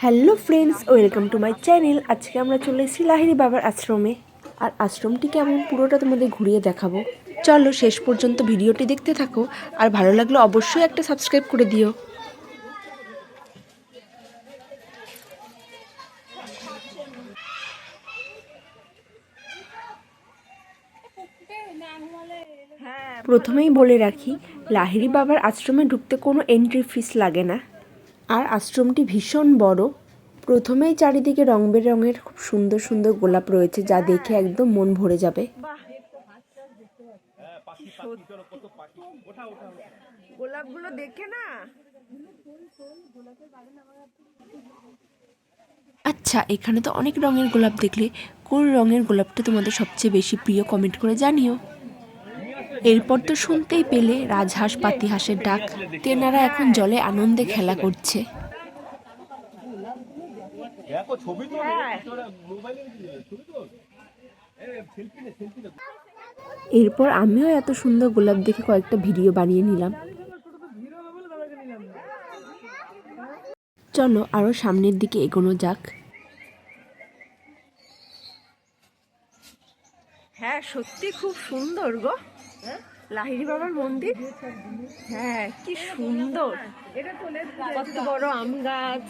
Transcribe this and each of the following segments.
Hello friends, welcome to my channel. আজকে আমরা চলে এসেছি লাহিড়ী বাবার আশ্রমে। আর আশ্রমটি কেমন পুরোটা তোমাদের ঘুরিয়ে দেখাবো। চলো শেষ পর্যন্ত ভিডিওটি দেখতে থাকো, আর ভালো লাগলে অবশ্যই একটা সাবস্ক্রাইব করে দিও। প্রথমেই বলে রাখি, লাহিড়ী বাবার আশ্রমে ঢুকতে কোনো এন্ট্রি ফিস লাগে না। আর আশ্রমটি ভীষণ বড়। প্রথমেই চারিদিকে রং বেরঙের খুব সুন্দর সুন্দর গোলাপ রয়েছে, যা দেখে একদম মন ভরে যাবে। গোলাপগুলো দেখে না। আচ্ছা, এখানে তো অনেক রঙের গোলাপ দেখলে, কোন রঙের গোলাপটা তোমাদের সবচেয়ে বেশি প্রিয় কমেন্ট করে জানিও। এরপর তো শুনতেই পেলে রাজহাঁস পাতিহাঁসের ডাক। তেনারা এখন জলে আনন্দে খেলা করছে। এরপর আমিও এত সুন্দর গোলাপ দেখে কয়েকটা ভিডিও বানিয়ে নিলাম। চলো আরো সামনের দিকে এগোনো যাক। হ্যাঁ, সত্যি খুব সুন্দর গো লাহিড়ী বাবার মন্দির। হ্যাঁ, কি সুন্দর, কত বড় আম গাছ।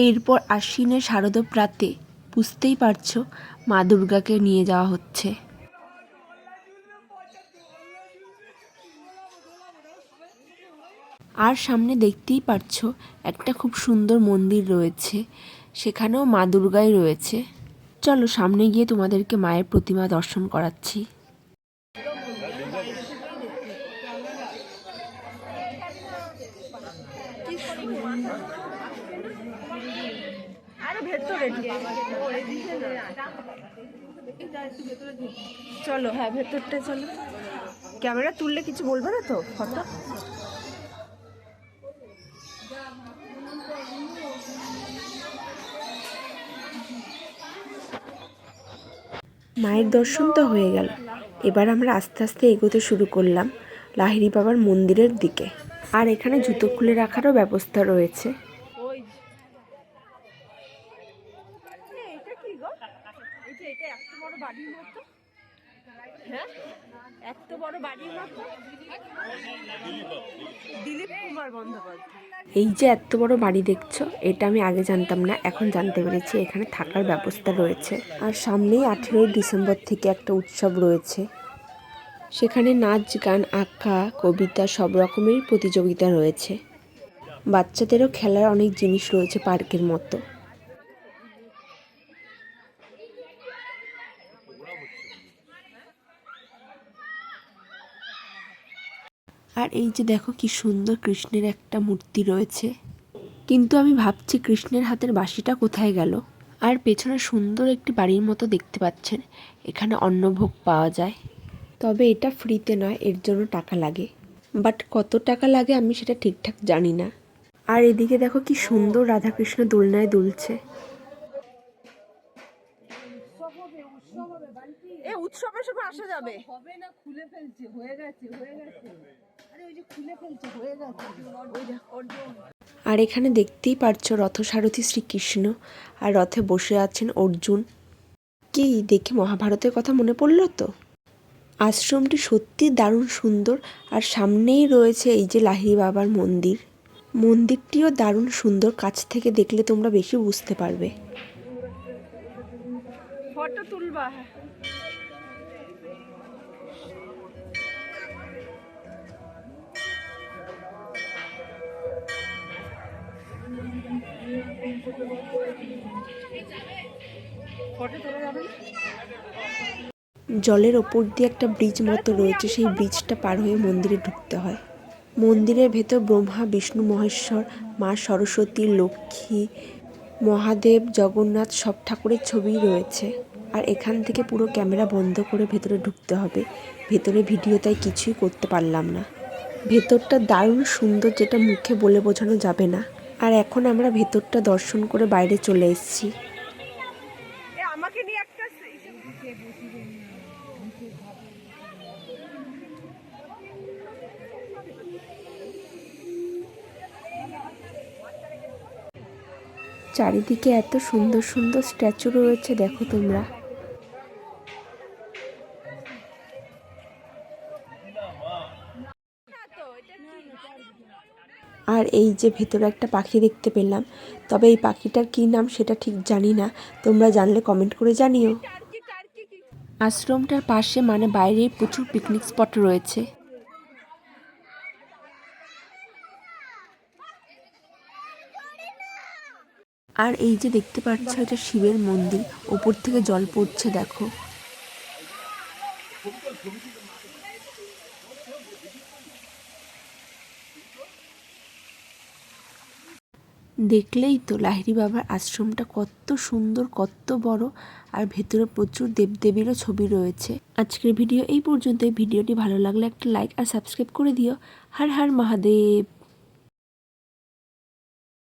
এরপর আশ্বিনে শারদ প্রাতে, বুঝতেই পারছো, মা দুর্গাকে নিয়ে যাওয়া হচ্ছে। আর সামনে দেখতেই পারছো একটা খুব সুন্দর মন্দির রয়েছে, সেখানেও মা দুর্গাই রয়েছে। চলো সামনে গিয়ে তোমাদেরকে মায়ের প্রতিমা দর্শন করাচ্ছি। চলো, হ্যাঁ ভেতরটা চলো। ক্যামেরা তুললে কিছু বলবে না তো? ফটো মায়ের দর্শন তো হয়ে গেল। এবার আমরা আস্তে আস্তে এগোতে শুরু করলাম লাহিড়ী বাবার মন্দিরের দিকে। আর এখানে জুতো খুলে রাখারও ব্যবস্থা রয়েছে। এই যে এত বড় বাড়ি দেখছো, এটা আমি আগে জানতাম না, এখন জানতে পেরেছি এখানে থাকার ব্যবস্থা রয়েছে। আর সামনেই 18ই ডিসেম্বর থেকে একটা উৎসব রয়েছে, সেখানে নাচ গান আঁকা কবিতা সব রকমেরই প্রতিযোগিতা রয়েছে। বাচ্চাদেরও খেলার অনেক জিনিস রয়েছে পার্কের মতো। আর এই যে দেখো কি সুন্দর কৃষ্ণের একটা মূর্তি রয়েছে, কিন্তু আমি ভাবছি কৃষ্ণের হাতের বাঁশিটা কোথায় গেল। আর পেছনে সুন্দর একটি বাড়ির মতো দেখতে পাচ্ছেন, এখানে অন্নভোগ পাওয়া যায়। তবে এটা ফ্রিতে নয়, এর জন্য টাকা লাগে। বাট কত টাকা লাগে আমি সেটা ঠিকঠাক জানি না। আর এদিকে দেখো কি সুন্দর রাধাকৃষ্ণ দোলনায় দুলছে। উৎসবের সময় আসা যাবে। হবে না, খুলে ফেলছে, হয়ে গেছে। আরে ওই যে খুলে ফেলছে, হয়ে গেছে। আর এখানে দেখতেই পারছো রথসারথী শ্রীকৃষ্ণ, আর রথে বসে আছেন অর্জুন। কি দেখে মহাভারতের কথা মনে পড়লো তো। আশ্রমটি সত্যি দারুণ সুন্দর। আর সামনেই রয়েছে এই যে লাহিড়ী বাবার মন্দির। মন্দিরটিও দারুণ সুন্দর, কাছ থেকে দেখলে তোমরা বেশি বুঝতে পারবে। ফটো তুলবা? জলের ওপর দিয়ে একটা ব্রিজ মতো রয়েছে, সেই ব্রিজটা পার হয়ে মন্দিরে ঢুকতে হয়। মন্দিরের ভেতর ব্রহ্মা বিষ্ণু মহেশ্বর, মা সরস্বতী, লক্ষ্মী, মহাদেব, জগন্নাথ সব ঠাকুরের ছবিই রয়েছে। আর এখান থেকে পুরো ক্যামেরা বন্ধ করে ভেতরে ঢুকতে হবে। ভেতরে ভিডিও তাই কিছুই করতে পারলাম না। ভেতরটা দারুণ সুন্দর, যেটা মুখে বলে বোঝানো যাবে না। আর এখন আমরা ভেতরটা দর্শন করে বাইরে চলে এসেছি। চারিদিকে এত সুন্দর সুন্দর স্ট্যাচু রয়েছে, দেখো তোমরা। আর এই যে ভেতরে একটা পাখি দেখতে পেলাম, তবে এই পাখিটার কী নাম সেটা ঠিক জানি না, তোমরা জানলে কমেন্ট করে জানিও। আশ্রমটার পাশে মানে বাইরে প্রচুর পিকনিক স্পট রয়েছে। আর এই যে দেখতে পাচ্ছ, এটা শিবের মন্দির, ওপর থেকে জল পড়ছে, দেখো। দেখলেই তো লাহিড়ী বাবার আশ্রমটা কত সুন্দর, কত বড়, আর ভেতরে প্রচুর দেবদেবীরও ছবি রয়েছে। আজকের ভিডিও এই পর্যন্তই। ভিডিওটি ভালো লাগলে একটা লাইক আর সাবস্ক্রাইব করে দিও। হর হর মহাদেব।